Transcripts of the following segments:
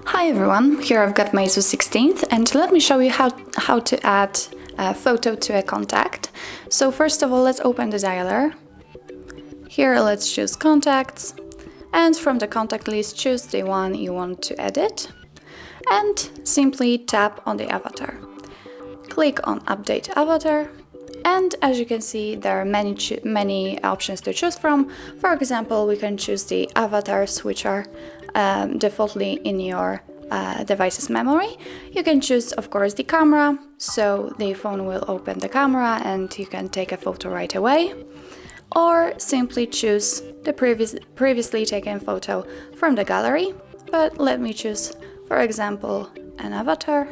Hi everyone, here I've got Meizu 16th and let me show you how to add a photo to a contact. So first of all, let's open the dialer. Here let's choose contacts and from the contact list choose the one you want to edit and simply tap on the avatar. Click on update avatar and as you can see there are many options to choose from. For example, we can choose the avatars which are defaultly in your device's memory. You can choose, of course, the camera, so the phone will open the camera and you can take a photo right away, or simply choose the previously taken photo from the gallery. But let me choose, for example, an avatar.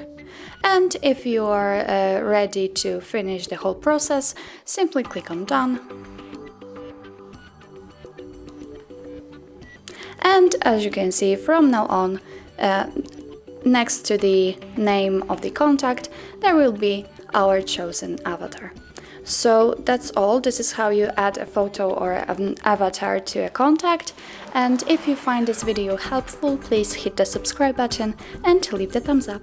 And if you are ready to finish the whole process, simply click on Done. And as you can see, from now on, next to the name of the contact, there will be our chosen avatar. So that's all. This is how you add a photo or an avatar to a contact. And if you find this video helpful, please hit the subscribe button and leave the thumbs up.